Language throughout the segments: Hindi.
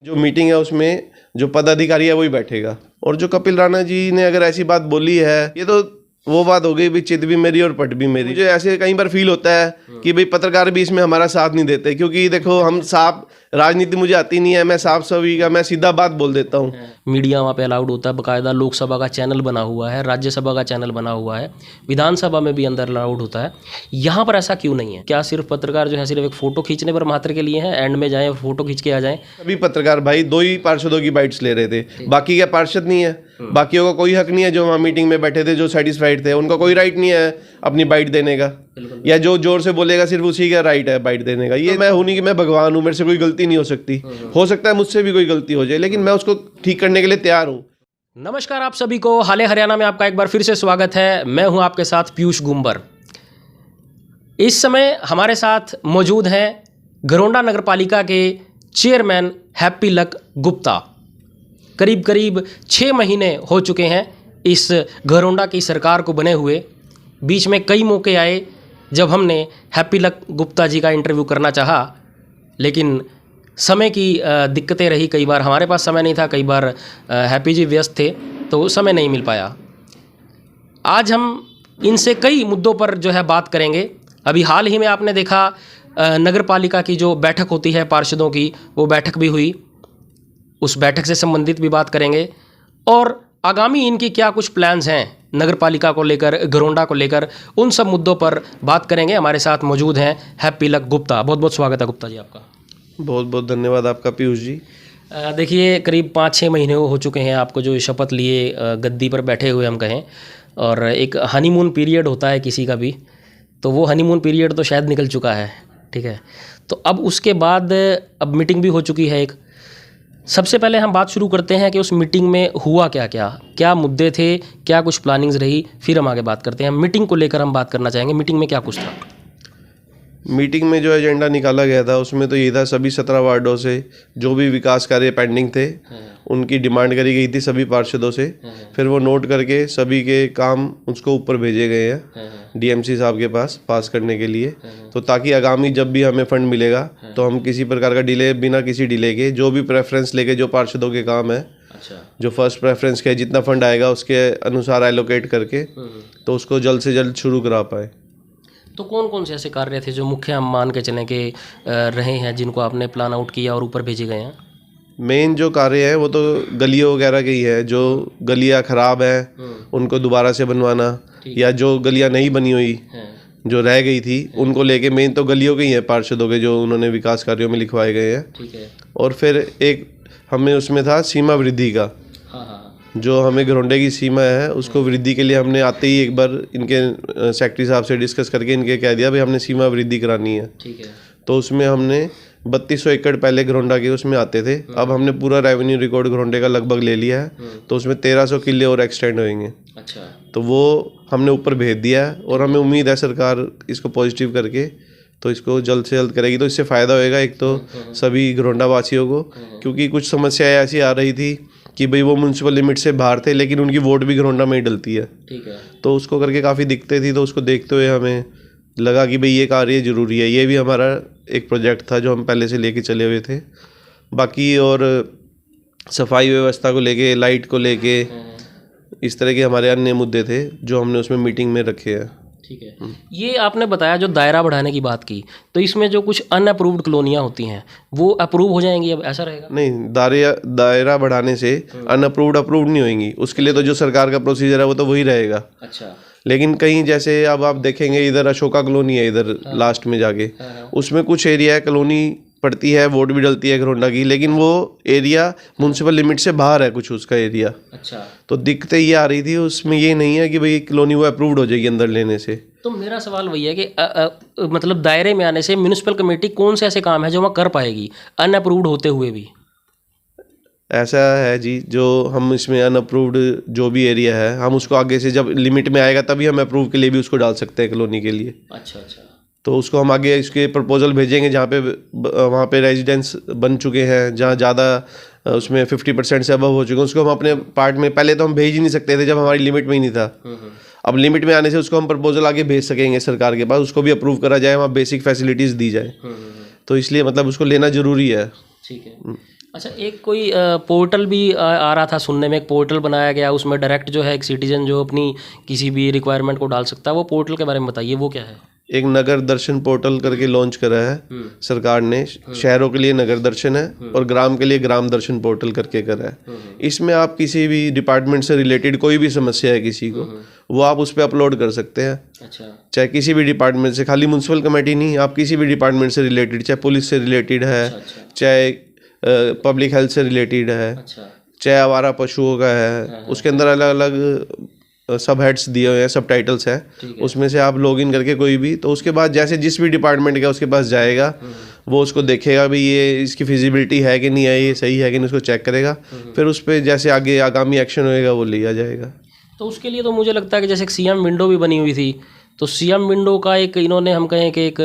जो मीटिंग है उसमें जो पदाधिकारी है वही बैठेगा। और जो कपिल राणा जी ने अगर ऐसी बात बोली है, ये तो वो बात हो गई भी चित भी मेरी और पट भी मेरी। मुझे ऐसे कई बार फील होता है कि भाई पत्रकार भी इसमें हमारा साथ नहीं देते, क्योंकि देखो हम साफ राजनीति मुझे आती नहीं है, मैं साफ सभी का मैं सीधा बात बोल देता हूँ। मीडिया वहाँ पे अलाउड होता है, बाकायदा लोकसभा का चैनल बना हुआ है, राज्यसभा का चैनल बना हुआ है, विधानसभा में भी अंदर अलाउड होता है। यहाँ पर ऐसा क्यों नहीं है? क्या सिर्फ पत्रकार जो है सिर्फ एक फ़ोटो खींचने पर मात्र के लिए हैं, एंड में जाएँ फ़ोटो खींच के आ जाएँ? सभी पत्रकार भाई 2 ही पार्षदों की बाइट्स ले रहे थे, बाकी क्या पार्षद नहीं है, बाकियों का कोई हक नहीं है। जो वहाँ मीटिंग में बैठे थे जो सेटिस्फाइड थे उनका कोई राइट नहीं है अपनी बाइट देने का, या जो जोर से बोलेगा सिर्फ उसी का राइट है बाइट देने का। ये मैं हूं नहीं कि मैं भगवान हूँ, मेरे से कोई गलती नहीं हो सकती, हो सकता है मुझसे भी कोई गलती हो जाए, लेकिन मैं उसको ठीक करने के लिए तैयार हूँ। नमस्कार आप सभी को, हाले हरियाणा में आपका एक बार फिर से स्वागत है। मैं हूं आपके साथ पीयूष गुंबर। इस समय हमारे साथ मौजूद हैं घरोंडा नगरपालिका के चेयरमैन हैप्पी लक गुप्ता। करीब करीब 6 महीने हो चुके हैं इस घरोंडा की सरकार को बने हुए। बीच में कई मौके आए जब हमने हैप्पी लक गुप्ता जी का इंटरव्यू करना चाहा, लेकिन समय की दिक्कतें रही। कई बार हमारे पास समय नहीं था, कई बार हैप्पी जी व्यस्त थे तो समय नहीं मिल पाया। आज हम इनसे कई मुद्दों पर जो है बात करेंगे। अभी हाल ही में आपने देखा नगर पालिका की जो बैठक होती है पार्षदों की, वो बैठक भी हुई, उस बैठक से संबंधित भी बात करेंगे। और आगामी इनकी क्या कुछ प्लान्स हैं नगर पालिका को लेकर, घरोंडा को लेकर, उन सब मुद्दों पर बात करेंगे। हमारे साथ मौजूद हैं हैप्पी लक गुप्ता। बहुत बहुत स्वागत है गुप्ता जी आपका। बहुत बहुत धन्यवाद आपका पीयूष जी। देखिए करीब 5-6 महीने हो चुके हैं आपको जो शपथ लिए गद्दी पर बैठे हुए हम कहें, और एक हनीमून पीरियड होता है किसी का भी, तो वो हनीमून पीरियड तो शायद निकल चुका है, ठीक है। तो अब उसके बाद अब मीटिंग भी हो चुकी है एक। सबसे पहले हम बात शुरू करते हैं कि उस मीटिंग में हुआ क्या क्या, क्या मुद्दे थे, क्या कुछ प्लानिंग्स रही, फिर हम आगे बात करते हैं। मीटिंग को लेकर हम बात करना चाहेंगे, मीटिंग में क्या कुछ था? मीटिंग में जो एजेंडा निकाला गया था उसमें तो ये था, सभी 17 वार्डों से जो भी विकास कार्य पेंडिंग थे उनकी डिमांड करी गई थी सभी पार्षदों से। फिर वो नोट करके सभी के काम उसको ऊपर भेजे गए हैं डीएमसी साहब के पास करने के लिए, तो ताकि आगामी जब भी हमें फंड मिलेगा तो हम किसी प्रकार का डिले, बिना किसी डिले के, जो भी प्रेफरेंस लेके जो पार्षदों के काम है, जो फर्स्ट प्रेफरेंस के जितना फंड आएगा उसके अनुसार एलोकेट करके तो उसको जल्द से जल्द शुरू करा पाए। तो कौन कौन से ऐसे कार्य थे जो मुख्य हम मान के चले के रहे हैं, जिनको आपने प्लान आउट किया और ऊपर भेजे गए हैं? मेन जो कार्य है वो तो गलियों वगैरह के ही है। जो गलियां खराब हैं उनको दोबारा से बनवाना, या जो गलियां नहीं बनी हुई जो रह गई थी उनको लेके, मेन तो गलियों के ही है पार्षदों के जो उन्होंने विकास कार्यों में लिखवाए गए हैं, ठीक है। और फिर एक हमें उसमें था सीमा वृद्धि का। जो हमें घरोंडे की सीमा है उसको वृद्धि के लिए हमने आते ही एक बार इनके सेक्रेटरी साहब से डिस्कस करके इनके कह दिया भाई हमने सीमा वृद्धि करानी है, ठीक है। तो उसमें हमने 3200 एकड़ पहले घरोंडा के उसमें आते थे, अब हमने पूरा रेवेन्यू रिकॉर्ड घरोंडे का लगभग ले लिया है, तो उसमें 1300 किले और एक्सटेंड होंगे। अच्छा। तो वो हमने ऊपर भेज दिया है और हमें उम्मीद है सरकार इसको पॉजिटिव करके तो इसको जल्द से जल्द करेगी, तो इससे फ़ायदा होएगा एक तो सभी घरोंडा वासियों को, क्योंकि कुछ समस्याएं ऐसी आ रही थी कि भाई वो म्यूनसिपल लिमिट से बाहर थे लेकिन उनकी वोट भी घरोंडा में ही डलती है, ठीक है। तो उसको करके काफ़ी दिक्कतें थी, तो उसको देखते हुए हमें लगा कि भाई ये कार्य ज़रूरी है। ये भी हमारा एक प्रोजेक्ट था जो हम पहले से लेके चले हुए थे। बाकी और सफाई व्यवस्था को लेके, लाइट को लेके, इस तरह के हमारे अन्य मुद्दे थे जो हमने उसमें मीटिंग में रखे हैं, ठीक है। ये आपने बताया जो दायरा बढ़ाने की बात की, तो इसमें जो कुछ अनअप्रूव्ड कॉलोनियाँ होती हैं वो अप्रूव हो जाएंगी, अब ऐसा रहेगा? नहीं, दायरा बढ़ाने से अनअप्रूव्ड अप्रूव्ड नहीं होंगी, उसके लिए तो जो सरकार का प्रोसीजर है वो तो वही रहेगा। अच्छा। लेकिन कहीं जैसे अब आप देखेंगे इधर अशोका कॉलोनी है, इधर लास्ट में जाके उसमें कुछ एरिया कॉलोनी पड़ती है, वोट भी डलती है घरोंडा की, लेकिन वो एरिया म्यूनसिपल लिमिट से बाहर है कुछ उसका एरिया। अच्छा। तो दिक्कतें ये आ रही थी उसमें, ये नहीं है कि भाई कॉलोनी वो अप्रूव्ड हो जाएगी अंदर लेने से। तो मेरा सवाल वही है कि मतलब दायरे में आने से म्यूनसिपल कमेटी कौन से ऐसे काम है जो वहाँ कर पाएगी अनअप्रूव्ड होते हुए भी? ऐसा है जी, जो हम इसमें अनअप्रूव्ड जो भी एरिया है हम उसको आगे से जब लिमिट में आएगा तभी हम अप्रूव के लिए भी उसको डाल सकते हैं कॉलोनी के लिए। अच्छा अच्छा। तो उसको हम आगे इसके प्रपोजल भेजेंगे जहाँ पे वहाँ पे रेजिडेंस बन चुके हैं, जहाँ ज़्यादा उसमें 50% से अबव हो चुके हैं, उसको हम अपने पार्ट में, पहले तो हम भेज ही नहीं सकते थे जब हमारी लिमिट में ही नहीं था। अब लिमिट में आने से उसको हम प्रपोजल आगे भेज सकेंगे सरकार के पास, उसको भी अप्रूव करा जाए, वहाँ बेसिक फैसिलिटीज़ दी जाए, तो इसलिए मतलब उसको लेना ज़रूरी है। ठीक है। अच्छा, एक कोई पोर्टल भी आ रहा था सुनने में, एक पोर्टल बनाया गया, उसमें डायरेक्ट जो है एक सिटीजन जो अपनी किसी भी रिक्वायरमेंट को डाल सकता है, वो पोर्टल के बारे में बताइए, वो क्या है? एक नगर दर्शन पोर्टल करके लॉन्च करा है सरकार ने। शहरों के लिए नगर दर्शन है और ग्राम के लिए ग्राम दर्शन पोर्टल करके करा है। इसमें आप किसी भी डिपार्टमेंट से रिलेटेड कोई भी समस्या है किसी को, वो आप उस पर अपलोड कर सकते हैं। अच्छा, चाहे किसी भी डिपार्टमेंट से, खाली म्यूनसिपल कमेटी नहीं, आप किसी भी डिपार्टमेंट से रिलेटेड, चाहे पुलिस से रिलेटेड है, चाहे पब्लिक हेल्थ से रिलेटेड है, चाहे आवारा पशुओं का है, उसके अंदर अलग अलग सब हेड्स दिए हुए हैं, सब टाइटल्स हैं, उसमें से आप लॉगिन करके कोई भी, तो उसके बाद जैसे जिस भी डिपार्टमेंट का उसके पास जाएगा, वो उसको देखेगा भाई ये इसकी फिजिबिलिटी है कि नहीं है, ये सही है कि नहीं, उसको चेक करेगा, फिर उस पर जैसे आगे आगामी एक्शन होएगा वो लिया जाएगा। तो उसके लिए तो मुझे लगता है कि जैसे एक सीएम विंडो भी बनी हुई थी, तो सीएम विंडो का एक इन्होंने हम कहें कि एक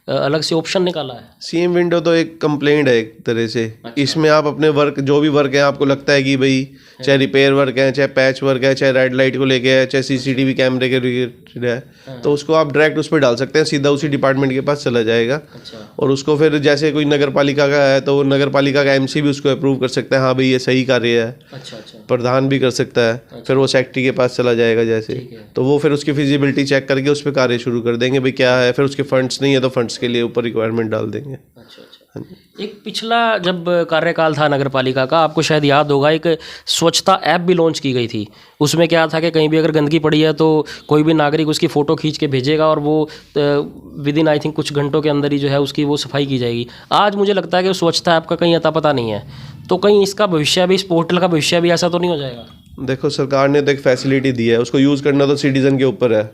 अलग से ऑप्शन निकाला है। सीएम विंडो तो एक कंप्लेंट है एक तरह से। अच्छा। इसमें आप अपने वर्क, जो भी वर्क है आपको लगता है कि भाई चाहे रिपेयर वर्क है, चाहे पैच वर्क है, चाहे रेड लाइट को लेके है, चाहे सीसीटीवी कैमरे के रिलेटेड है, तो उसको आप डायरेक्ट उस पर डाल सकते हैं, सीधा उसी डिपार्टमेंट के पास चला जाएगा। अच्छा। और उसको फिर जैसे कोई नगर पालिका का है तो नगर पालिका का एमसी भी उसको अप्रूव कर सकता है, हाँ भाई ये सही कार्य है। अच्छा। प्रधान भी कर सकता है। अच्छा। फिर वो सेक्रेटरी के पास चला जाएगा जैसे, तो वो फिर उसकी फिजिबिलिटी चेक करके उस पर कार्य शुरू कर देंगे, भाई क्या है, फिर उसके फंड्स नहीं है तो फंड्स के लिए ऊपर रिक्वायरमेंट डाल देंगे। अच्छा। एक पिछला जब कार्यकाल था नगर पालिका का, आपको शायद याद होगा, एक स्वच्छता ऐप भी लॉन्च की गई थी। उसमें क्या था कि कहीं भी अगर गंदगी पड़ी है तो कोई भी नागरिक उसकी फ़ोटो खींच के भेजेगा और वो विद इन आई थिंक कुछ घंटों के अंदर ही जो है उसकी वो सफाई की जाएगी। आज मुझे लगता है कि स्वच्छता ऐप का कहीं अता पता नहीं है, तो कहीं इसका भविष्य भी, इस पोर्टल का भविष्य भी ऐसा तो नहीं हो जाएगा? देखो, सरकार ने तो एक फैसिलिटी दी है, उसको यूज़ करना तो सिटीजन के ऊपर है।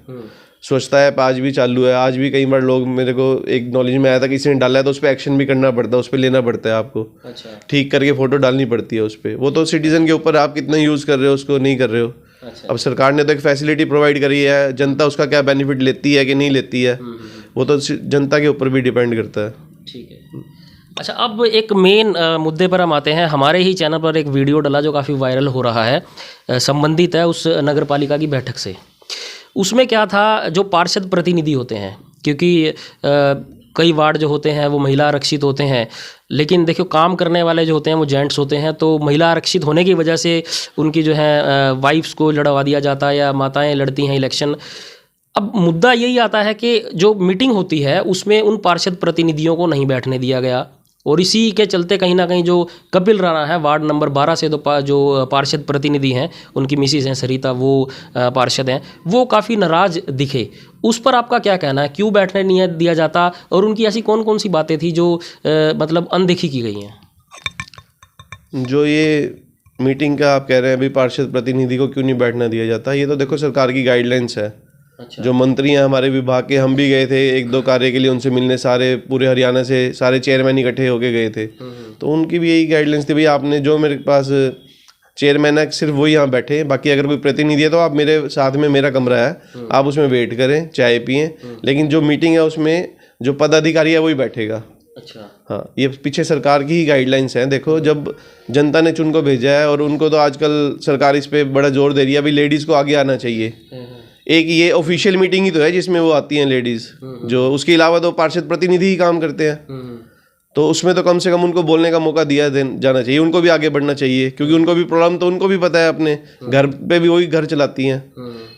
स्वच्छता ऐप आज भी चालू है, आज भी कई बार लोग, मेरे को एक नॉलेज में आया था किसी ने डाला है तो उस पर एक्शन भी करना पड़ता है, उस पर लेना पड़ता है आपको। अच्छा। ठीक करके फ़ोटो डालनी पड़ती है उस पर, वो तो सिटीजन के ऊपर आप कितना यूज़ कर रहे हो, उसको नहीं कर रहे हो। अच्छा। अब सरकार ने तो एक फैसिलिटी प्रोवाइड करी है, जनता उसका क्या बेनिफिट लेती है कि नहीं लेती है, वो तो जनता के ऊपर भी डिपेंड करता है। ठीक है। अच्छा, अब एक मेन मुद्दे पर हम आते हैं। हमारे ही चैनल पर एक वीडियो डला जो काफ़ी वायरल हो रहा है, संबंधित है उस नगर पालिका की बैठक से। उसमें क्या था, जो पार्षद प्रतिनिधि होते हैं, क्योंकि कई वार्ड जो होते हैं वो महिला आरक्षित होते हैं, लेकिन देखो काम करने वाले जो होते हैं वो जेंट्स होते हैं, तो महिला आरक्षित होने की वजह से उनकी जो है वाइफ्स को लड़वा दिया जाता है या माताएं लड़ती हैं इलेक्शन। अब मुद्दा यही आता है कि जो मीटिंग होती है उसमें उन पार्षद प्रतिनिधियों को नहीं बैठने दिया गया, और इसी के चलते कहीं ना कहीं जो कपिल राणा है वार्ड नंबर 12 से, तो जो पार्षद प्रतिनिधि हैं, उनकी मिसिज हैं सरिता, वो पार्षद हैं, वो काफ़ी नाराज़ दिखे। उस पर आपका क्या कहना है, क्यों बैठने नहीं दिया जाता, और उनकी ऐसी कौन कौन सी बातें थी जो मतलब अनदेखी की गई हैं? जो ये मीटिंग का आप कह रहे हैं अभी, पार्षद प्रतिनिधि को क्यों नहीं बैठना दिया जाता, ये तो देखो सरकार की गाइडलाइंस है। अच्छा। जो मंत्री हैं हमारे विभाग के, हम भी गए थे एक दो कार्य के लिए उनसे मिलने, सारे पूरे हरियाणा से सारे चेयरमैन इकट्ठे होके गए थे, तो उनकी भी यही गाइडलाइंस थी, भाई आपने जो मेरे पास चेयरमैन है सिर्फ वही यहाँ बैठे, बाकी अगर कोई प्रतिनिधि है तो आप मेरे साथ में, मेरा कमरा है, आप उसमें वेट करें, चाय पिएं, लेकिन जो मीटिंग है उसमें जो पदाधिकारी है वही बैठेगा। अच्छा। हाँ, ये पीछे सरकार की ही गाइडलाइंस हैं। देखो, जब जनता ने चुन को भेजा है, और उनको तो आजकल सरकार इस पर बड़ा जोर दे रही है, अभी लेडीज़ को आगे आना चाहिए। एक ये ऑफिशियल मीटिंग ही तो है जिसमें वो आती हैं लेडीज़, जो उसके अलावा तो पार्षद प्रतिनिधि ही काम करते हैं, तो उसमें तो कम से कम उनको बोलने का मौका दिया जाना चाहिए, उनको भी आगे बढ़ना चाहिए, क्योंकि उनको भी प्रॉब्लम तो उनको भी पता है, अपने घर पे भी वही घर चलाती हैं,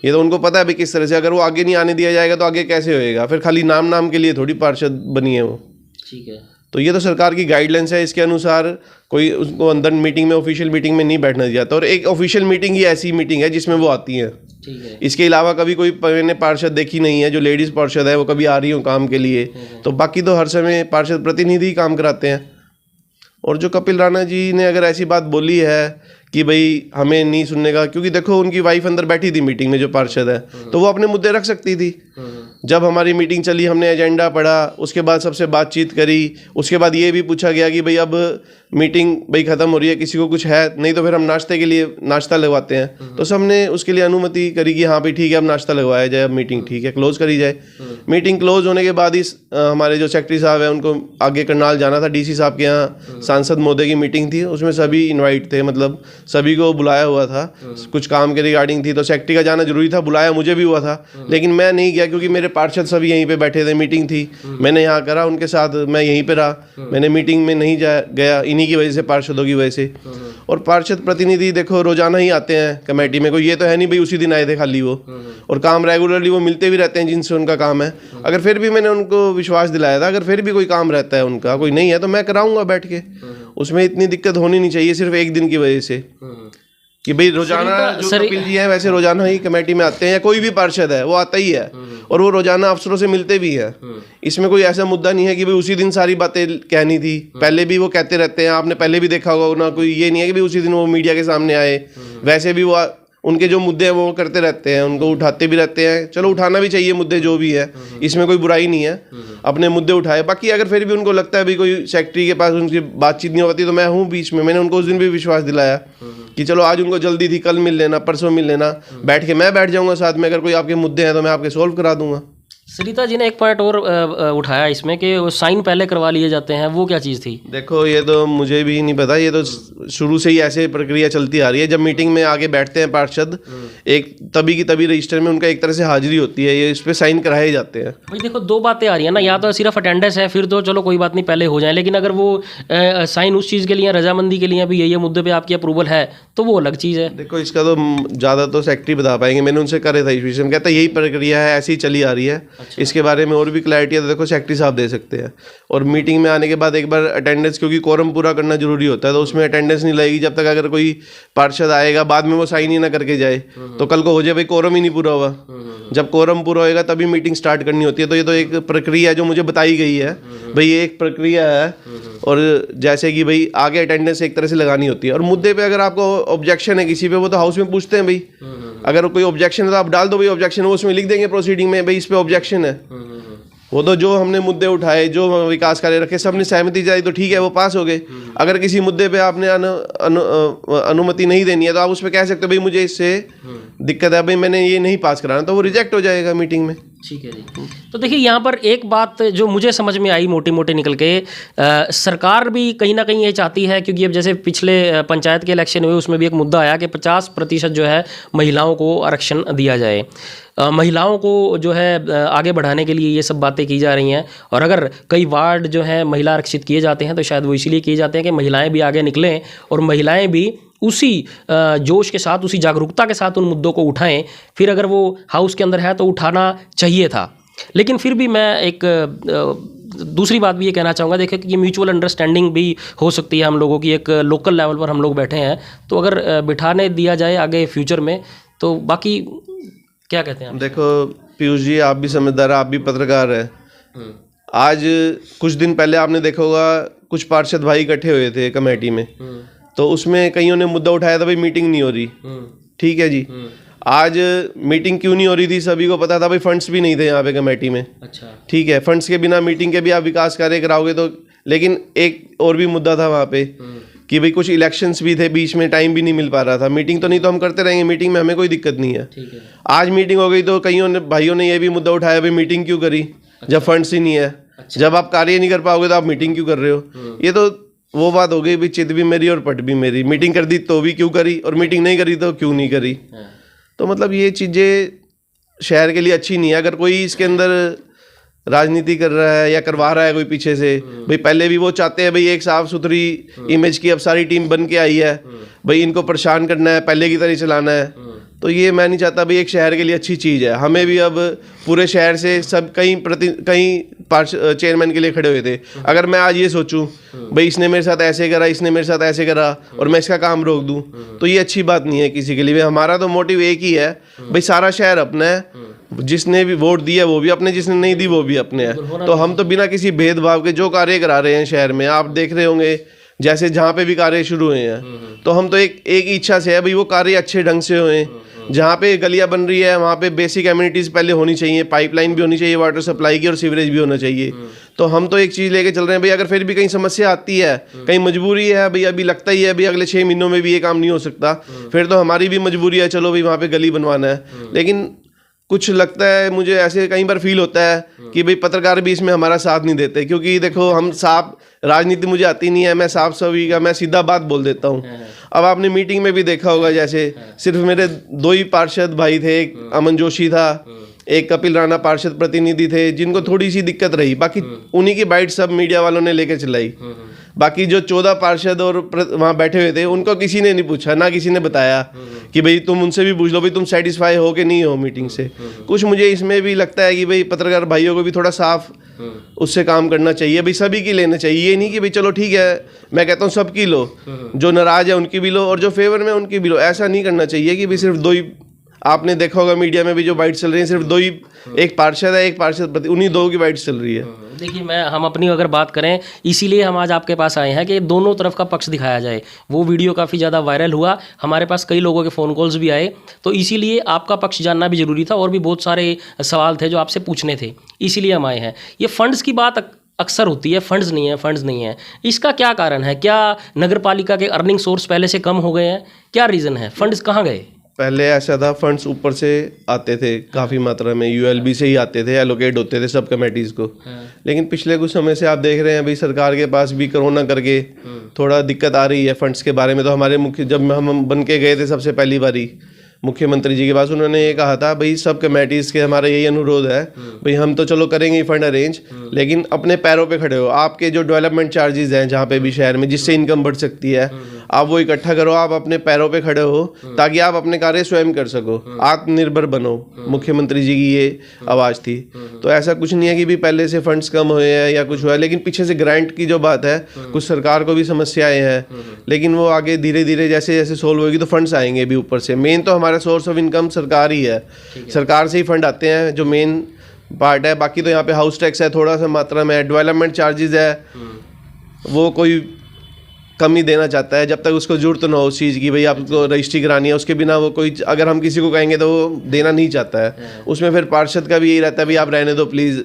ये तो उनको पता है भी किस तरह से, अगर वो आगे नहीं आने दिया जाएगा तो आगे कैसे होएगा, फिर खाली नाम के लिए थोड़ी पार्षद बनी है वो। ठीक है। तो ये तो सरकार की गाइडलाइंस है, इसके अनुसार कोई उसको अंदर मीटिंग में, ऑफिशियल मीटिंग में नहीं बैठना दिया जाता, और एक ऑफिशियल मीटिंग ही ऐसी मीटिंग है जिसमें वो आती हैं। ठीक है। इसके अलावा कभी कोई मैंने पार्षद देखी नहीं है, जो लेडीज़ पार्षद है वो कभी आ रही हो काम के लिए, तो बाकी तो हर समय पार्षद प्रतिनिधि काम कराते हैं। और जो कपिल राणा जी ने अगर ऐसी बात बोली है कि भाई हमें नहीं सुनने का, क्योंकि देखो उनकी वाइफ अंदर बैठी थी मीटिंग में जो पार्षद है, तो वो अपने मुद्दे रख सकती थी। जब हमारी मीटिंग चली, हमने एजेंडा पढ़ा, उसके बाद सबसे बातचीत करी, उसके बाद ये भी पूछा गया कि भाई अब मीटिंग भाई ख़त्म हो रही है, किसी को कुछ है नहीं तो फिर हम नाश्ते के लिए नाश्ता लगवाते हैं, तो सबने उसके लिए अनुमति करी कि हाँ भाई ठीक है अब नाश्ता लगवाया जाए, अब मीटिंग ठीक है क्लोज़ करी जाए। मीटिंग क्लोज होने के बाद ही हमारे जो सेक्रेटरी साहब हैं उनको आगे करनाल जाना था, डीसी साहब के यहाँ सांसद महोदय की मीटिंग थी, उसमें सभी इन्वाइट थे, मतलब सभी को बुलाया हुआ था, कुछ काम के रिगार्डिंग थी, तो सेक्रेटरी का जाना जरूरी था, बुलाया मुझे भी हुआ था, लेकिन मैं नहीं गया क्योंकि मेरे पार्षद सभी यहीं पे बैठे थे, मीटिंग थी, मैंने यहाँ करा, उनके साथ मैं यहीं पे रहा, मैंने मीटिंग में नहीं गया, इन्हीं की वजह से, पार्षदों की वजह से। और पार्षद प्रतिनिधि देखो रोजाना ही आते हैं कमेटी में, कोई ये तो है नहीं भाई उसी दिन आए थे खाली वो, और काम रेगुलरली वो मिलते भी रहते हैं जिनसे उनका काम है। अगर फिर भी मैंने उनको विश्वास दिलाया था, अगर फिर भी कोई काम रहता है उनका, कोई नहीं है तो मैं कराऊंगा बैठ के, उसमें इतनी दिक्कत होनी नहीं चाहिए सिर्फ एक दिन की वजह से कि भाई रोजाना जो कपिल जी हैं वैसे रोजाना ही कमेटी में आते हैं, या कोई भी पार्षद है वो आता ही है, और वो रोजाना अफसरों से मिलते भी हैं। इसमें कोई ऐसा मुद्दा नहीं है कि भाई उसी दिन सारी बातें कहनी थी, पहले भी वो कहते रहते हैं, आपने पहले भी देखा होगा ना, कोई ये नहीं है कि भाई उसी दिन वो मीडिया के सामने आए, वैसे भी वो उनके जो मुद्दे हैं वो करते रहते हैं, उनको उठाते भी रहते हैं। चलो उठाना भी चाहिए मुद्दे जो भी है, इसमें कोई बुराई नहीं है, अपने मुद्दे उठाए। बाकी अगर फिर भी उनको लगता है भी कोई सेक्रेटरी के पास उनकी बातचीत नहीं होती तो मैं हूँ बीच में। मैंने उनको उस दिन भी विश्वास दिलाया कि चलो आज उनको जल्दी थी, कल मिल लेना, परसों मिल लेना, बैठ के मैं बैठ जाऊँगा साथ में, अगर कोई आपके मुद्दे हैं तो मैं आपके सोल्व करा दूंगा। सरिता जी ने एक पॉइंट और उठाया इसमें कि वो साइन पहले करवा लिए जाते हैं, वो क्या चीज़ थी? देखो ये तो मुझे भी नहीं पता, ये तो शुरू से ही ऐसे प्रक्रिया चलती आ रही है। जब मीटिंग में आगे बैठते हैं पार्षद, एक तभी की तभी रजिस्टर में उनका एक तरह से हाजिरी होती है, ये इस पर साइन कराए जाते हैं। भाई देखो दो बातें आ रही है ना, या तो सिर्फ अटेंडेंस है फिर तो चलो कोई बात नहीं पहले हो जाए, लेकिन अगर वो साइन उस चीज़ के लिए, रजामंदी के लिए भी ये मुद्दे पर आपकी अप्रूवल है तो वो अलग चीज़ है। देखो इसका तो ज़्यादा तो सेक्रेटरी बता पाएंगे, मैंने उनसे करे था इस विषय में, कहता यही प्रक्रिया है, ऐसी चली आ रही है। अच्छा। इसके बारे में और भी क्लैरिटी है तो देखो सेक्रेटरी साहब दे सकते हैं। और मीटिंग में आने के बाद एक बार अटेंडेंस, क्योंकि कोरम पूरा करना जरूरी होता है, तो उसमें अटेंडेंस नहीं लगेगी जब तक अगर कोई पार्षद आएगा बाद में वो साइन ही ना करके जाए, तो कल को हो जाए भाई कोरम ही नहीं पूरा हुआ। जब कोरम पूरा होएगा तभी मीटिंग स्टार्ट करनी होती है। तो ये तो एक प्रक्रिया है जो मुझे बताई गई है भाई, ये एक प्रक्रिया है। और जैसे कि भाई आगे अटेंडेंस एक तरह से लगानी होती है, और मुद्दे पे अगर आपको ऑब्जेक्शन है किसी पे, वो तो हाउस में पूछते हैं भाई, अगर कोई ऑब्जेक्शन है तो आप डाल दो भाई ऑब्जेक्शन, वो उसमें लिख देंगे प्रोसीडिंग में भाई इस पे ऑब्जेक्शन है। वो तो जो हमने मुद्दे उठाए, जो विकास कार्य रखे, सबने सहमति जाई तो ठीक है, वो पास हो गए। अगर किसी मुद्दे पे आपने अनुमति नहीं देनी है तो आप उस पर कह सकते हो भाई मुझे इससे दिक्कत है, भाई मैंने ये नहीं पास कराना, तो वो रिजेक्ट हो जाएगा मीटिंग में। ठीक है जी। तो देखिए यहाँ पर एक बात जो मुझे समझ में आई मोटी मोटी निकल के, सरकार भी कहीं ना कहीं ये चाहती है, क्योंकि अब जैसे पिछले पंचायत के इलेक्शन हुए उसमें भी एक मुद्दा आया कि 50% जो है महिलाओं को आरक्षण दिया जाए। महिलाओं को जो है आगे बढ़ाने के लिए ये सब बातें की जा रही हैं, और अगर कई वार्ड जो है महिला आरक्षित किए जाते हैं तो शायद वो इसीलिए किए जाते हैं कि महिलाएं भी आगे निकलें और महिलाएं भी उसी जोश के साथ, उसी जागरूकता के साथ उन मुद्दों को उठाएं। फिर अगर वो हाउस के अंदर है तो उठाना चाहिए था। लेकिन फिर भी मैं एक दूसरी बात भी ये कहना चाहूँगा, देखिए कि ये म्यूचुअल अंडरस्टैंडिंग भी हो सकती है हम लोगों की, एक लोकल लेवल पर हम लोग बैठे हैं, तो अगर बिठाने दिया जाए आगे फ्यूचर में तो बाकी क्या कहते हैं आप? देखो पीयूष जी, आप भी समझदार है, आप भी पत्रकार है। आज कुछ दिन पहले आपने देखा होगा कुछ पार्षद भाई इकट्ठे हुए थे कमेटी में, तो उसमें कईयों ने मुद्दा उठाया था भाई मीटिंग नहीं हो रही। ठीक है जी, आज मीटिंग क्यों नहीं हो रही थी सभी को पता था भाई, फंड्स भी नहीं थे यहाँ पे कमेटी में। अच्छा ठीक है, फंड्स के बिना मीटिंग के भी आप विकास कार्य कराओगे तो, लेकिन एक और भी मुद्दा था वहाँ पे कि भाई कुछ इलेक्शंस भी थे बीच में, टाइम भी नहीं मिल पा रहा था। मीटिंग तो नहीं तो हम करते रहेंगे, मीटिंग में हमें कोई दिक्कत नहीं है। आज मीटिंग हो गई तो कईयों ने भाइयों ने ये भी मुद्दा उठाया भाई मीटिंग क्यों करी जब फंड्स ही नहीं है। जब आप कार्य नहीं कर पाओगे तो आप मीटिंग क्यों कर रहे हो? ये तो वो बात हो गई भाई, चित भी मेरी और पट भी मेरी। मीटिंग कर दी तो भी क्यों करी, और मीटिंग नहीं करी तो क्यों नहीं करी। तो मतलब ये चीज़ें शहर के लिए अच्छी नहीं है। अगर कोई इसके अंदर राजनीति कर रहा है या करवा रहा है कोई पीछे से, भाई पहले भी वो चाहते हैं भाई एक साफ सुथरी इमेज की अब सारी टीम बन के आई है, भाई इनको परेशान करना है, पहले की तरह चलाना है। तो ये मैं नहीं चाहता भाई, एक शहर के लिए अच्छी चीज़ है। हमें भी अब पूरे शहर से सब कई चेयरमैन के लिए खड़े हुए थे। अगर मैं आज ये सोचूं भाई इसने मेरे साथ ऐसे करा, इसने मेरे साथ ऐसे करा, और मैं इसका काम रोक दूं, तो ये अच्छी बात नहीं है किसी के लिए। हमारा तो मोटिव एक ही है भाई, सारा शहर अपना है, जिसने भी वोट दिया वो भी अपने, जिसने नहीं दी वो भी अपने हैं। तो हम तो बिना किसी भेदभाव के जो कार्य करा रहे हैं शहर में, आप देख रहे होंगे जैसे जहाँ पे भी कार्य शुरू हुए हैं, तो हम तो एक इच्छा से है भाई वो कार्य अच्छे ढंग से हुए। जहाँ पे गलियाँ बन रही है वहाँ पे बेसिक एमिनिटीज़ पहले होनी चाहिए, पाइपलाइन भी होनी चाहिए वाटर सप्लाई की, और सीवरेज भी होना चाहिए। तो हम तो एक चीज़ लेके चल रहे हैं भाई, अगर फिर भी कहीं समस्या आती है, कहीं मजबूरी है भाई, अभी लगता ही है भाई अगले 6 महीनों में भी ये काम नहीं हो सकता, फिर तो हमारी भी मजबूरी है, चलो भाई वहाँ पे गली बनवाना है। लेकिन कुछ लगता है मुझे, ऐसे कई बार फील होता है कि भाई पत्रकार भी इसमें हमारा साथ नहीं देते, क्योंकि देखो हम साफ, राजनीति मुझे आती नहीं है, मैं साफ सभी का, मैं सीधा बात बोल देता हूँ। अब आपने मीटिंग में भी देखा होगा, जैसे सिर्फ मेरे 2 ही पार्षद भाई थे, एक अमन जोशी था, एक कपिल राणा पार्षद प्रतिनिधि थे, जिनको थोड़ी सी दिक्कत रही, बाकी उन्हीं की बाइट सब मीडिया वालों ने लेके चलाई। बाकी जो 14 पार्षद और वहाँ बैठे हुए थे उनको किसी ने नहीं पूछा, ना किसी ने बताया कि भाई तुम उनसे भी पूछ लो भाई तुम सेटिस्फाई हो कि नहीं हो मीटिंग से। कुछ मुझे इसमें भी लगता है कि भाई पत्रकार भाइयों को भी थोड़ा साफ उससे काम करना चाहिए, भाई सभी की लेना चाहिए। ये नहीं कि भाई चलो ठीक है मैं कहता हूँ सबकी लो, जो नाराज है उनकी भी लो और जो फेवर में उनकी भी लो। ऐसा नहीं करना चाहिए कि भाई सिर्फ दो ही, आपने देखा होगा मीडिया में भी जो बाइट चल रही है सिर्फ दो ही, एक पार्षद है एक पार्षद प्रति, उन्हीं दो की बाइट चल रही है। देखिए हम अपनी अगर बात करें, इसीलिए हम आज आपके पास आए हैं कि दोनों तरफ का पक्ष दिखाया जाए। वो वीडियो काफ़ी ज़्यादा वायरल हुआ, हमारे पास कई लोगों के फ़ोन कॉल्स भी आए, तो इसीलिए आपका पक्ष जानना भी ज़रूरी था और भी बहुत सारे सवाल थे जो आपसे पूछने थे, इसीलिए हम आए हैं। ये फंड्स की बात अक्सर होती है, फंड्स नहीं है, इसका क्या कारण है? क्या नगर पालिका के अर्निंग सोर्स पहले से कम हो गए हैं? क्या रीज़न है? फंड्स कहाँ गए? पहले ऐसा था फंड्स ऊपर से आते थे काफ़ी मात्रा में, यूएलबी से ही आते थे, एलोकेट होते थे सब कमेटीज़ को। लेकिन पिछले कुछ समय से आप देख रहे हैं भाई सरकार के पास भी कोरोना करके थोड़ा दिक्कत आ रही है फंड्स के बारे में। तो हमारे जब हम बन के गए थे सबसे पहली बारी मुख्यमंत्री जी के पास, उन्होंने ये कहा था भाई सब कमेटीज़ के हमारा यही अनुरोध है भाई हम तो चलो करेंगे फंड अरेंज, लेकिन अपने पैरों पे खड़े हो। आपके जो डेवलपमेंट चार्जेस हैं जहाँ पे भी शहर में जिससे इनकम बढ़ सकती है आप वो इकट्ठा करो, आप अपने पैरों पे खड़े हो ताकि आप अपने कार्य स्वयं कर सको, आत्मनिर्भर बनो। मुख्यमंत्री जी की ये आवाज़ थी। तो ऐसा कुछ नहीं है कि भी पहले से फंड्स कम हुए हैं या कुछ हुआ है, लेकिन पीछे से ग्रांट की जो बात है कुछ सरकार को भी समस्याएं हैं, लेकिन वो आगे धीरे धीरे जैसे जैसे सोल्व होगी तो फंड्स आएंगे भी ऊपर से। मेन तो हमारा सोर्स ऑफ इनकम सरकार ही है, सरकार से ही फंड आते हैं जो मेन पार्ट है। बाकी तो यहाँ पे हाउस टैक्स है थोड़ा सा मात्रा में, डेवलपमेंट चार्जेस है वो कोई कमी देना चाहता है जब तक उसको जरूरत ना हो उस चीज़ की, भाई आपको रजिस्ट्री करानी है, उसके बिना वो कोई अगर हम किसी को कहेंगे तो वो देना नहीं चाहता है। उसमें फिर पार्षद का भी यही रहता है भाई आप रहने दो प्लीज़,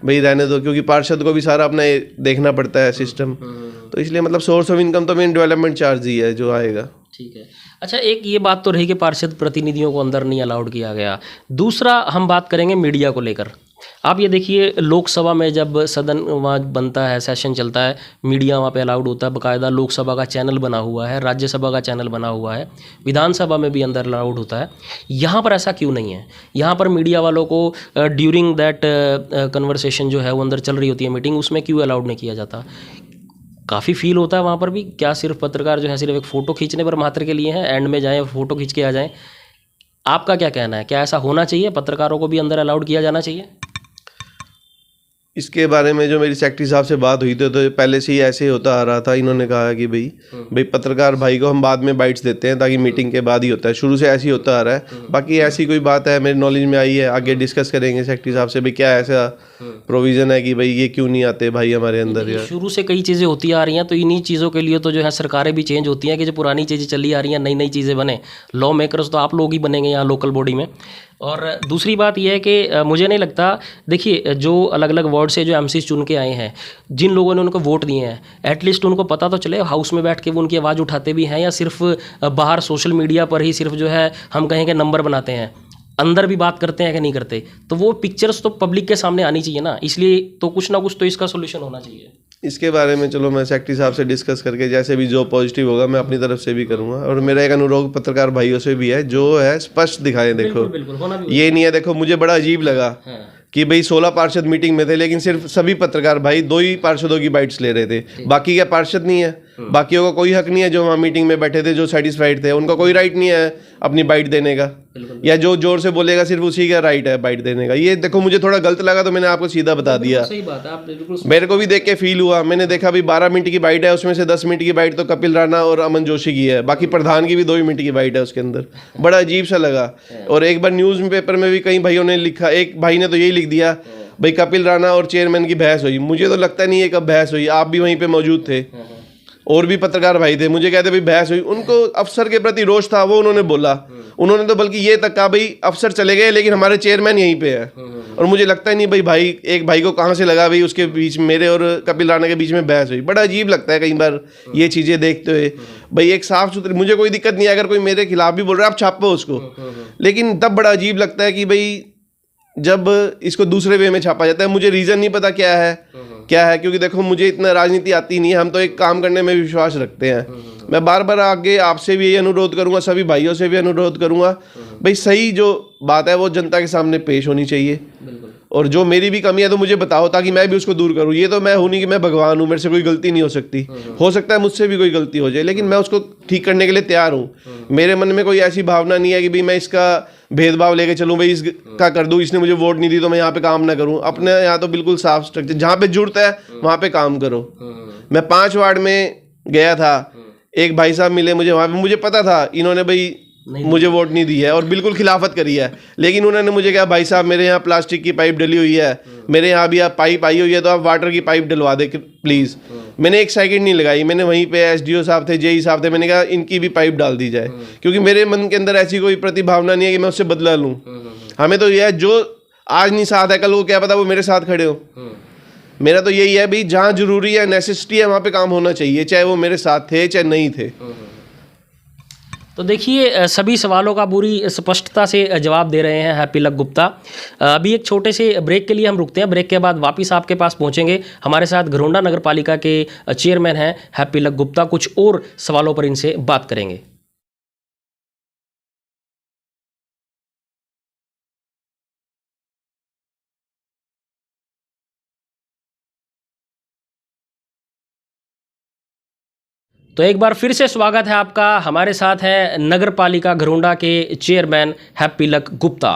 भाई रहने दो, क्योंकि पार्षद को भी सारा अपना देखना पड़ता है सिस्टम। तो इसलिए मतलब सोर्स ऑफ इनकम तो मेन डेवलपमेंट चार्ज ही है जो आएगा। ठीक है। अच्छा, एक ये बात तो रही कि पार्षद प्रतिनिधियों को अंदर नहीं अलाउड किया गया। दूसरा हम बात करेंगे मीडिया को लेकर। आप ये देखिए लोकसभा में जब सदन वहाँ बनता है, सेशन चलता है, मीडिया वहाँ पे अलाउड होता है, बाकायदा लोकसभा का चैनल बना हुआ है, राज्यसभा का चैनल बना हुआ है, विधानसभा में भी अंदर अलाउड होता है। यहाँ पर ऐसा क्यों नहीं है? यहाँ पर मीडिया वालों को ड्यूरिंग दैट कन्वर्सेशन जो है वो अंदर चल रही होती है मीटिंग, उसमें क्यों अलाउड नहीं किया जाता? काफ़ी फील होता है वहाँ पर भी। क्या सिर्फ पत्रकार जो है सिर्फ एक फ़ोटो खींचने पर मात्र के लिए हैं, एंड में जाएँ फ़ोटो खींच के आ जाएँ? आपका क्या कहना है? क्या ऐसा होना चाहिए? पत्रकारों को भी अंदर अलाउड किया जाना चाहिए? इसके बारे में जो मेरी सेक्रेटरी साहब से बात हुई थी तो पहले से ही ऐसे ही होता आ रहा था। इन्होंने कहा कि भाई पत्रकार भाई को हम बाद में बाइट्स देते हैं ताकि मीटिंग के बाद ही होता है, शुरू से ऐसे ही होता आ रहा है। बाकी ऐसी कोई बात है मेरे नॉलेज में आई है, आगे डिस्कस करेंगे सेक्रेटरी साहब से भाई क्या ऐसा प्रोविज़न है कि भाई ये क्यों नहीं आते भाई हमारे अंदर। यार शुरू से कई चीज़ें होती आ रही हैं, तो इन्हीं चीज़ों के लिए तो जो है सरकारें भी चेंज होती हैं कि जो पुरानी चीज़ें चली आ रही हैं नई नई चीज़ें बने। लॉ मेकर्स तो आप लोग ही बनेंगे यहाँ लोकल बॉडी में। और दूसरी बात यह है कि मुझे नहीं लगता, देखिए जो अलग अलग वार्ड से जो एमसीज चुन के आए हैं, जिन लोगों ने उनको वोट दिए हैं, एटलीस्ट उनको पता तो चले हाउस में बैठ के वो उनकी आवाज़ उठाते भी हैं या सिर्फ बाहर सोशल मीडिया पर ही सिर्फ जो है हम कहें कि नंबर बनाते हैं, अंदर भी बात करते हैं कि नहीं करते। तो वो पिक्चर्स तो पब्लिक के सामने आनी चाहिए ना, इसलिए तो कुछ ना कुछ तो इसका सोल्यूशन होना चाहिए। इसके बारे में चलो मैं सेक्रेटरी साहब से डिस्कस करके जैसे भी जो पॉजिटिव होगा मैं अपनी तरफ से भी करूंगा। और मेरा एक अनुरोध पत्रकार भाइयों से भी है जो है स्पष्ट दिखाएं। देखो ये नहीं है, देखो मुझे बड़ा अजीब लगा कि भाई 16 पार्षद मीटिंग में थे लेकिन सिर्फ सभी पत्रकार भाई 2 ही पार्षदों की बाइट्स ले रहे थे, बाकी क्या पार्षद नहीं है? बाकियों का कोई हक नहीं है जो वहाँ मीटिंग में बैठे थे जो सेटिस्फाइड थे, उनका कोई राइट नहीं है अपनी बाइट देने का, या जो जोर से बोलेगा सिर्फ उसी का राइट है बाइट देने का। ये देखो मुझे थोड़ा गलत लगा तो मैंने आपको सीधा बता दिया। सही बात है, आप बिल्कुल मेरे को भी देख के फील हुआ। मैंने देखा भी 12 मिनट की बाइट है, उसमें से 10 मिनट की बाइट तो कपिल राणा और अमन जोशी की है, बाकी प्रधान की भी 2 मिनट की बाइट है उसके अंदर। बड़ा अजीब सा लगा। और एक बार न्यूज़ पेपर में भी कई भाइयों ने लिखा, एक भाई ने तो यही लिख दिया भाई कपिल राणा और चेयरमैन की बहस हुई। मुझे तो लगता नहीं है कब बहस हुई, आप भी वहीं पे मौजूद थे और भी पत्रकार भाई थे, मुझे कहते भाई बहस हुई। उनको अफसर के प्रति रोष था, वो उन्होंने बोला। उन्होंने तो बल्कि ये तक कहा भाई अफसर चले गए लेकिन हमारे चेयरमैन यहीं पे है। और मुझे लगता ही नहीं भाई एक भाई को कहाँ से लगा भाई उसके बीच मेरे और कपिल राणा के बीच में बहस हुई। बड़ा अजीब लगता है कई बार ये चीज़ें देखते हुए। भाई एक साफ सुथरी, मुझे कोई दिक्कत नहीं है अगर कोई मेरे खिलाफ भी बोल रहा है आप छापो उसको, लेकिन तब बड़ा अजीब लगता है कि भाई जब इसको दूसरे वे में छापा जाता है। मुझे रीज़न नहीं पता क्या है, क्योंकि देखो मुझे इतना राजनीति आती नहीं है, हम तो एक काम करने में विश्वास रखते हैं। मैं बार बार आगे आपसे भी ये अनुरोध करूंगा, सभी भाइयों से भी अनुरोध करूंगा, भाई सही जो बात है वो जनता के सामने पेश होनी चाहिए। और जो मेरी भी कमी है तो मुझे बताओ, ताकि मैं भी उसको दूर करूँ। ये तो मैं हूँ नहीं कि मैं भगवान हूँ, मेरे से कोई गलती नहीं हो सकती। हो सकता है मुझसे भी कोई गलती हो जाए, लेकिन मैं उसको ठीक करने के लिए तैयार हूँ। मेरे मन में कोई ऐसी भावना नहीं है कि भाई मैं इसका भेदभाव लेके चलूँ, भाई इसका कर दूँ, इसने मुझे वोट नहीं दी तो मैं यहाँ पे काम ना करूँ। अपने यहाँ तो बिल्कुल साफ स्ट्रक्चर, जहाँ पे जरूरत है वहाँ पे काम करो। मैं 5 वार्ड में गया था, एक भाई साहब मिले मुझे वहाँ पे, मुझे पता था इन्होंने भाई मुझे वोट नहीं दी है और बिल्कुल खिलाफत करी है, लेकिन उन्होंने मुझे कहा भाई साहब मेरे यहाँ प्लास्टिक की पाइप डली हुई है, मेरे यहाँ भी आप पाइप आई हुई है तो आप वाटर की पाइप डलवा दे प्लीज़। मैंने 1 सेकंड नहीं लगाई, मैंने वहीं पे एसडीओ साहब थे, जेई साहब थे, मैंने कहा इनकी भी पाइप डाल दी जाए, क्योंकि मेरे मन के अंदर ऐसी कोई प्रतिभावना नहीं है कि मैं उससे बदला लूँ। हमें तो यह है जो आज नहीं साथ है कल को क्या पता वो मेरे साथ खड़े हो। मेरा तो यही है भाई, जहाँ जरूरी है, नेसेसिटी है, वहाँ पे काम होना चाहिए, चाहे वो मेरे साथ थे चाहे नहीं थे। तो देखिए सभी सवालों का पूरी स्पष्टता से जवाब दे रहे हैं हैप्पी लक गुप्ता। अभी एक छोटे से ब्रेक के लिए हम रुकते हैं, ब्रेक के बाद वापस आपके पास पहुंचेंगे। हमारे साथ घरोंडा नगर पालिका के चेयरमैन हैं हैप्पी लक गुप्ता, कुछ और सवालों पर इनसे बात करेंगे। तो एक बार फिर से स्वागत है आपका। हमारे साथ है नगर पालिका घरोंडा के चेयरमैन हैप्पी लक गुप्ता।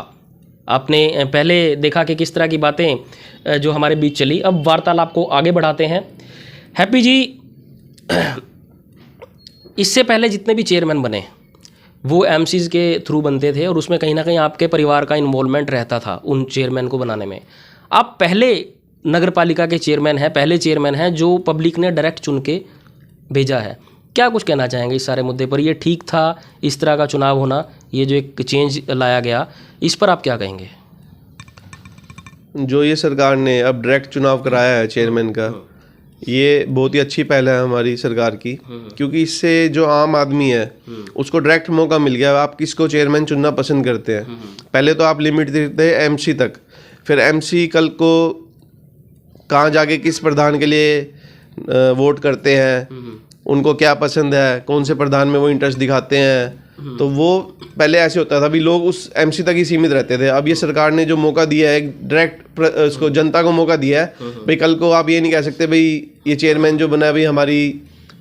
आपने पहले देखा कि किस तरह की बातें जो हमारे बीच चली, अब वार्तालाप को आगे बढ़ाते हैं। हैप्पी जी, इससे पहले जितने भी चेयरमैन बने वो एमसीज के थ्रू बनते थे और उसमें कहीं ना कहीं आपके परिवार का इन्वॉल्वमेंट रहता था उन चेयरमैन को बनाने में। आप पहले नगर पालिका के चेयरमैन हैं, पहले चेयरमैन हैं जो पब्लिक ने डायरेक्ट चुन के भेजा है। क्या कुछ कहना चाहेंगे इस सारे मुद्दे पर? ये ठीक था इस तरह का चुनाव होना, ये जो एक चेंज लाया गया, इस पर आप क्या कहेंगे? जो ये सरकार ने अब डायरेक्ट चुनाव कराया है चेयरमैन का, ये बहुत ही अच्छी पहल है हमारी सरकार की, क्योंकि इससे जो आम आदमी है उसको डायरेक्ट मौका मिल गया। आप किसको चेयरमैन चुनना पसंद करते हैं? पहले तो आप लिमिट देते हैं एमसी तक, फिर एमसी कल को कहाँ जाके किस प्रधान के लिए वोट करते हैं, उनको क्या पसंद है, कौन से प्रधान में वो इंटरेस्ट दिखाते हैं, तो वो पहले ऐसे होता था भी लोग उस एमसी तक ही सीमित रहते थे। अब ये सरकार ने जो मौका दिया है डायरेक्ट उसको जनता को मौका दिया है, भाई कल को आप ये नहीं कह सकते भाई ये चेयरमैन जो बना है भाई हमारी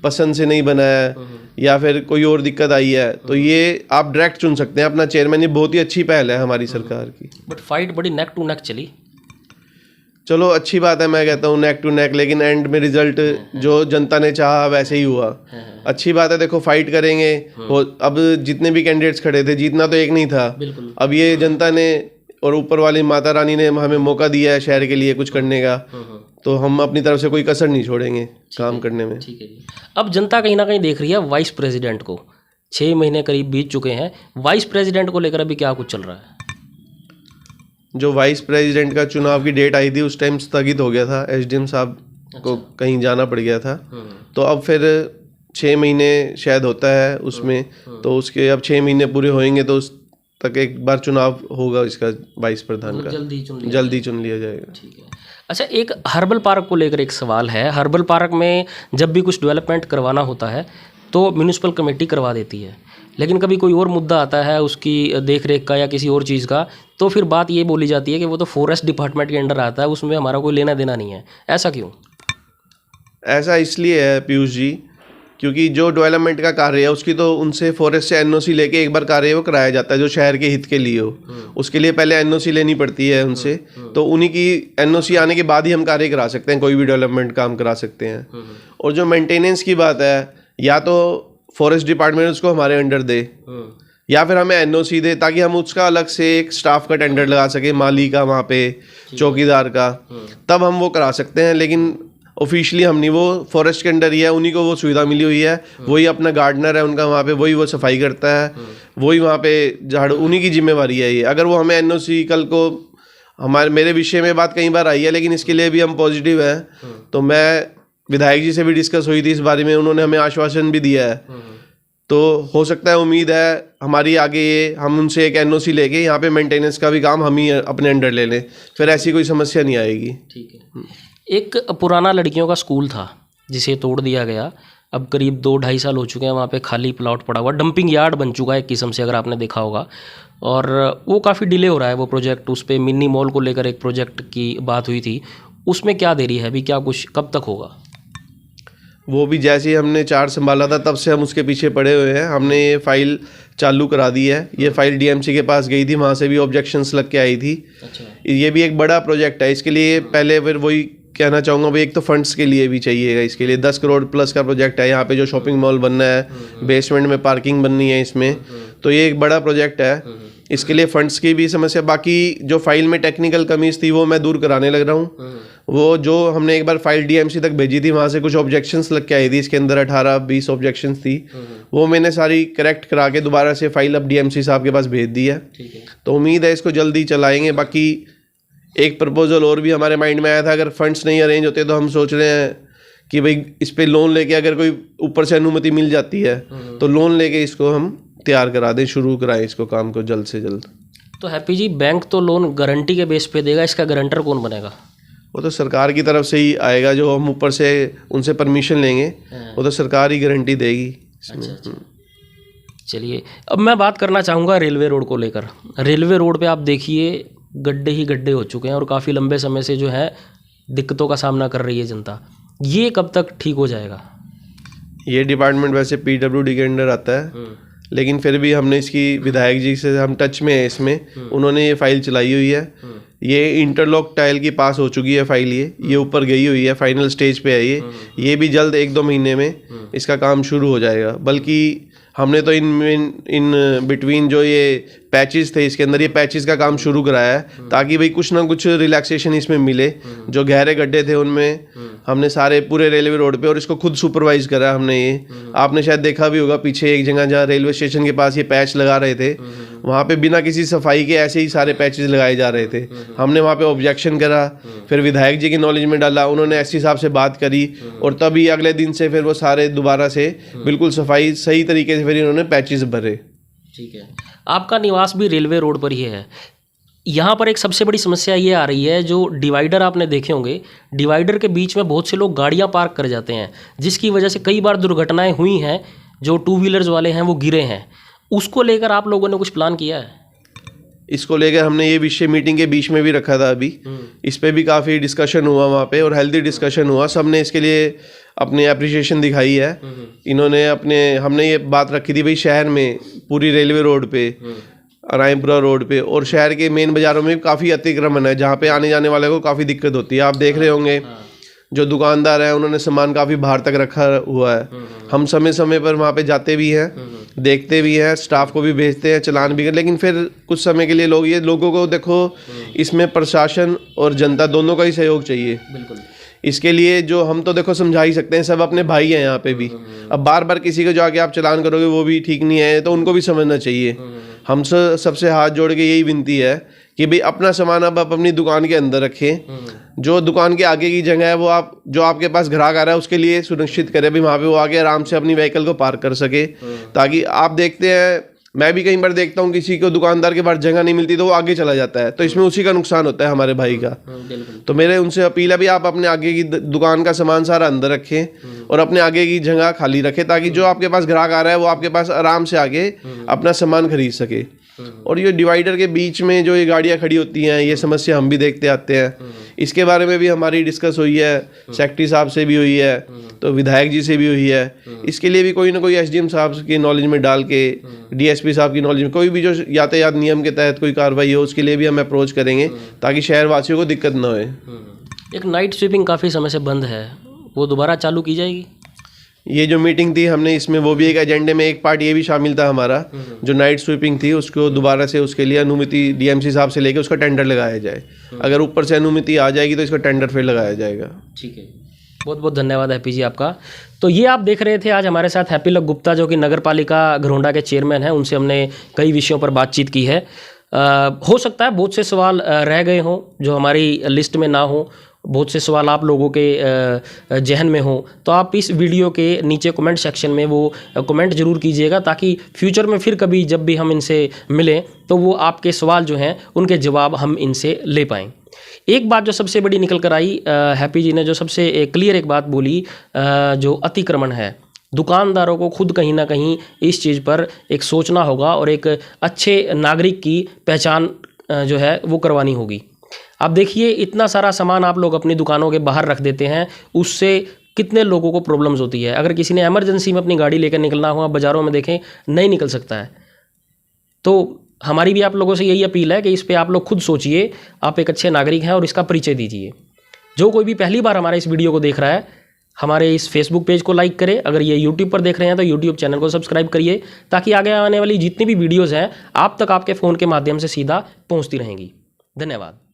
पसंद से नहीं बना है या फिर कोई और दिक्कत आई है, तो ये आप डायरेक्ट चुन सकते हैं अपना चेयरमैन। ये बहुत ही अच्छी पहल है हमारी सरकार की। बट फाइट बड़ी नेक टू नेक चली। चलो अच्छी बात है, मैं कहता हूँ नेक टू नेक, लेकिन एंड में रिजल्ट जो जनता ने चाहा वैसे ही हुआ। अच्छी बात है, देखो फाइट करेंगे। अब जितने भी कैंडिडेट्स खड़े थे, जीतना तो एक नहीं था। अब ये जनता ने और ऊपर वाली माता रानी ने हमें मौका दिया है शहर के लिए कुछ करने का, तो हम अपनी तरफ से कोई कसर नहीं छोड़ेंगे काम करने में। ठीक है जी। अब जनता कहीं ना कहीं देख रही है वाइस प्रेसिडेंट को, 6 महीने करीब बीत चुके हैं, वाइस प्रेसिडेंट को लेकर अभी क्या कुछ चल रहा है? जो वाइस प्रेसिडेंट का चुनाव की डेट आई थी उस टाइम स्थगित हो गया था, एसडीएम साहब को कहीं जाना पड़ गया था, तो अब फिर 6 महीने शायद होता है उसमें, तो उसके अब 6 महीने पूरे होंगे तो उस तक एक बार चुनाव होगा इसका वाइस प्रधान का, जल्दी चुन लिया जाएगा। ठीक है। अच्छा, एक हर्बल पार्क को लेकर एक सवाल है। हर्बल पार्क में जब भी कुछ डेवलपमेंट करवाना होता है तो म्यूनिसिपल कमेटी करवा देती है, लेकिन कभी कोई और मुद्दा आता है उसकी देख रेख का या किसी और चीज़ का, तो फिर बात ये बोली जाती है कि वो तो फॉरेस्ट डिपार्टमेंट के अंडर आता है, उसमें हमारा कोई लेना देना नहीं है। ऐसा क्यों? ऐसा इसलिए है पीयूष जी, क्योंकि जो डेवलपमेंट का कार्य है उसकी तो उनसे फॉरेस्ट से एनओसी लेके एक बार कार्य वो कराया जाता है जो शहर के हित के लिए हो। उसके लिए पहले एनओसी लेनी पड़ती है उनसे, तो उन्हीं की एनओसी आने के बाद ही हम कार्य करा सकते हैं, कोई भी डेवलपमेंट काम करा सकते हैं। और जो मेंटेनेंस की बात है, या तो फॉरेस्ट डिपार्टमेंट उसको हमारे अंडर दे या फिर हमें एनओसी दे, ताकि हम उसका अलग से एक स्टाफ का टेंडर लगा सके, माली का, वहाँ पे चौकीदार का, तब हम वो करा सकते हैं। लेकिन ऑफिशियली हम नहीं, वो फॉरेस्ट के अंडर ही है, उन्हीं को वो सुविधा मिली हुई है, वही अपना गार्डनर है उनका वहाँ पे, वही वो सफाई करता है, वही वहाँ पे झाड़ू, उन्हीं की जिम्मेवारी है ये। अगर वो हमें एनओसी कल को मेरे विषय में बात कई बार आई है, लेकिन इसके लिए भी हम पॉजिटिव हैं, तो मैं विधायक जी से भी डिस्कस हुई थी इस बारे में, उन्होंने हमें आश्वासन भी दिया है, तो हो सकता है, उम्मीद है हमारी आगे ये हम उनसे एक एनओसी लेके यहाँ पे मेंटेनेंस का भी काम हम ही अपने अंडर ले लें, फिर ऐसी कोई समस्या नहीं आएगी। ठीक है। एक पुराना लड़कियों का स्कूल था जिसे तोड़ दिया गया, अब करीब 2-2.5 साल हो चुके हैं, वहाँ पे खाली प्लॉट पड़ा हुआ, डंपिंग यार्ड बन चुका है एक किस्म से, अगर आपने देखा होगा। और वो काफ़ी डिले हो रहा है वो प्रोजेक्ट। उस पर मिनी मॉल को लेकर एक प्रोजेक्ट की बात हुई थी, उसमें क्या देरी है अभी, क्या कुछ कब तक होगा? वो भी जैसे ही हमने चार्ज संभाला था तब से हम उसके पीछे पड़े हुए हैं। हमने ये फाइल चालू करा दी है। ये फाइल डीएमसी के पास गई थी, वहाँ से भी ऑब्जेक्शंस लग के आई थी। अच्छा। ये भी एक बड़ा प्रोजेक्ट है, इसके लिए पहले फिर वही कहना चाहूँगा भाई, एक तो फंड्स के लिए भी चाहिएगा। इसके लिए 10 करोड़ प्लस का प्रोजेक्ट है। यहाँ पे जो शॉपिंग मॉल बनना है, बेसमेंट में पार्किंग बननी है इसमें, तो ये एक बड़ा प्रोजेक्ट है। इसके लिए फंड्स की भी समस्या। बाकी जो फाइल में टेक्निकल कमीज थी वो मैं दूर कराने लग रहा हूँ। वो जो हमने एक बार फाइल डीएमसी तक भेजी थी, वहाँ से कुछ ऑब्जेक्शंस लग के आई थी, इसके अंदर 18-20 ऑब्जेक्शंस थी, वो मैंने सारी करेक्ट करा के दोबारा से फाइल अब डीएमसी साहब के पास भेज दी है। तो उम्मीद है इसको जल्दी चलाएंगे। बाकी एक प्रपोजल और भी हमारे माइंड में आया था, अगर फंड्स नहीं अरेंज होते तो हम सोच रहे हैं कि भाई इस पे लोन लेके, अगर कोई ऊपर से अनुमति मिल जाती है तो लोन लेके इसको हम तैयार करा दें, शुरू कराएं इसको काम को जल्द से जल्द। तो हैप्पी जी, बैंक तो लोन गारंटी के बेस पे देगा, इसका गारंटर कौन बनेगा? वो तो सरकार की तरफ से ही आएगा, जो हम ऊपर से उनसे परमिशन लेंगे वो तो सरकार ही गारंटी देगी इसमें। अच्छा। चलिए, अब मैं बात करना चाहूँगा रेलवे रोड को लेकर। रेलवे रोड पे आप देखिए गड्ढे ही गड्ढे हो चुके हैं और काफ़ी लंबे समय से जो है दिक्कतों का सामना कर रही है जनता। ये कब तक ठीक हो जाएगा? ये डिपार्टमेंट वैसे पीडब्ल्यूडी के अंडर आता है, लेकिन फिर भी हमने इसकी विधायक जी से हम टच में है इसमें, उन्होंने ये फाइल चलाई हुई है। ये इंटरलॉक टाइल की पास हो चुकी है फाइल, ये ऊपर गई हुई है, फाइनल स्टेज पे है ये भी जल्द 1-2 महीने में इसका काम शुरू हो जाएगा। बल्कि हमने तो इन बिटवीन जो ये पैचेस थे, इसके अंदर ये पैचेस का काम शुरू कराया है ताकि भाई कुछ ना कुछ रिलैक्सेशन इसमें मिले। जो गहरे गड्ढे थे उनमें हमने सारे पूरे रेलवे रोड पे, और इसको खुद सुपरवाइज करा हमने। ये आपने शायद देखा भी होगा, पीछे एक जगह जहाँ रेलवे स्टेशन के पास ये पैच लगा रहे थे, वहाँ पे बिना किसी सफाई के ऐसे ही सारे पैचेस लगाए जा रहे थे। हमने वहाँ पे ऑब्जेक्शन करा, फिर विधायक जी की नॉलेज में डाला, उन्होंने एससी साहब से बात करी, और तभी अगले दिन से फिर वो सारे दोबारा से बिल्कुल सफाई सही तरीके से फिर इन्होंने पैचेस भरे। ठीक है, आपका निवास भी रेलवे रोड पर ही है। यहाँ पर एक सबसे बड़ी समस्या ये आ रही है, जो डिवाइडर आपने देखे होंगे, डिवाइडर के बीच में बहुत से लोग गाड़ियाँ पार्क कर जाते हैं, जिसकी वजह से कई बार दुर्घटनाएं हुई हैं। जो 2 व्हीलर्स वाले हैं वो गिरे हैं। उसको लेकर आप लोगों ने कुछ प्लान किया है? इसको लेकर हमने ये विषय मीटिंग के बीच में भी रखा था अभी। इस पे भी काफ़ी डिस्कशन हुआ वहाँ पे, और हेल्दी डिस्कशन हुआ। सबने इसके लिए अपनी एप्रिसिएशन दिखाई है। इन्होंने हमने ये बात रखी थी भाई, शहर में पूरी रेलवे रोड पे, रायपुरा रोड पे और शहर के मेन बाज़ारों में काफ़ी अतिक्रमण है, जहाँ पे आने जाने वाले को काफ़ी दिक्कत होती है। आप देख रहे होंगे जो दुकानदार हैं उन्होंने सामान काफ़ी बाहर तक रखा हुआ है। हम समय समय पर वहाँ पे जाते भी हैं, देखते भी हैं, स्टाफ को भी भेजते हैं, चालान भी कर, लेकिन फिर कुछ समय के लिए लोगों को देखो, इसमें प्रशासन और जनता दोनों का ही सहयोग चाहिए। बिल्कुल। इसके लिए जो हम तो देखो समझा ही सकते हैं, सब अपने भाई हैं यहाँ पे भी। अब बार बार किसी को जाके आप चालान करोगे वो भी ठीक नहीं है, तो उनको भी समझना चाहिए। हम सबसे हाथ जोड़ के यही विनती है कि भाई अपना सामान अब आप अपनी दुकान के अंदर रखें। जो दुकान के आगे की जगह है वो आप, जो आपके पास ग्राहक आ रहा है उसके लिए सुनिश्चित करें भी वहाँ पे वो आके आराम से अपनी व्हीकल को पार्क कर सके। ताकि आप देखते हैं, मैं भी कई बार देखता हूँ किसी को दुकानदार के पास जगह नहीं मिलती तो वो आगे चला जाता है, तो इसमें उसी का नुकसान होता है हमारे भाई का। तो मेरे उनसे अपील है भी आप अपने आगे की दुकान का सामान सारा अंदर रखें और अपने आगे की जगह खाली रखें, ताकि जो आपके पास ग्राहक आ रहा है वो आपके पास आराम से आगे अपना सामान खरीद सके। और ये डिवाइडर के बीच में जो ये गाड़ियाँ खड़ी होती हैं, ये समस्या हम भी देखते आते हैं। इसके बारे में भी हमारी डिस्कस हुई है, सेक्रेटरी साहब से भी हुई है, तो विधायक जी से भी हुई है। इसके लिए भी कोई ना कोई एसडीएम साहब की नॉलेज में डाल के, डीएसपी साहब की नॉलेज में, कोई भी जो यातायात नियम के तहत कोई कार्रवाई हो उसके लिए भी हम अप्रोच करेंगे, ताकि शहर वासियों को दिक्कत ना होए। एक नाइट स्वीपिंग काफ़ी समय से बंद है, वो दोबारा चालू की जाएगी? ये जो मीटिंग थी हमने, इसमें वो भी एक एजेंडे में एक पार्ट ये भी शामिल था हमारा, जो नाइट स्वीपिंग थी उसको दोबारा से, उसके लिए अनुमति डीएमसी साहब से लेके उसका टेंडर लगाया जाए। अगर ऊपर से अनुमति आ जाएगी तो इसका टेंडर फिर लगाया जाएगा। ठीक है, बहुत बहुत धन्यवाद हैप्पी जी आपका। तो ये आप देख रहे थे आज हमारे साथ हैप्पी लक गुप्ता, जो कि नगर पालिका घरोंडा के चेयरमैन हैं। उनसे हमने कई विषयों पर बातचीत की है। हो सकता है बहुत से सवाल रह गए हों जो हमारी लिस्ट में ना हो, बहुत से सवाल आप लोगों के जहन में हो, तो आप इस वीडियो के नीचे कमेंट सेक्शन में वो कमेंट ज़रूर कीजिएगा, ताकि फ्यूचर में फिर कभी जब भी हम इनसे मिलें तो वो आपके सवाल जो हैं उनके जवाब हम इनसे ले पाएँ। एक बात जो सबसे बड़ी निकल कर आई, हैप्पी जी ने जो सबसे क्लियर एक बात बोली, जो अतिक्रमण है, दुकानदारों को खुद कहीं ना कहीं इस चीज़ पर एक सोचना होगा और एक अच्छे नागरिक की पहचान जो है वो करवानी होगी। अब देखिए, इतना सारा सामान आप लोग अपनी दुकानों के बाहर रख देते हैं, उससे कितने लोगों को प्रॉब्लम्स होती है। अगर किसी ने इमरजेंसी में अपनी गाड़ी लेकर निकलना हो, बाज़ारों में देखें नहीं निकल सकता है। तो हमारी भी आप लोगों से यही अपील है कि इस पे आप लोग खुद सोचिए, आप एक अच्छे नागरिक हैं और इसका परिचय दीजिए। जो कोई भी पहली बार हमारे इस वीडियो को देख रहा है, हमारे इस फेसबुक पेज को लाइक करें। अगर ये यूट्यूब पर देख रहे हैं तो यूट्यूब चैनल को सब्सक्राइब करिए, ताकि आगे आने वाली जितनी भी वीडियोज़ हैं आप तक आपके फ़ोन के माध्यम से सीधा पहुँचती रहेंगी। धन्यवाद।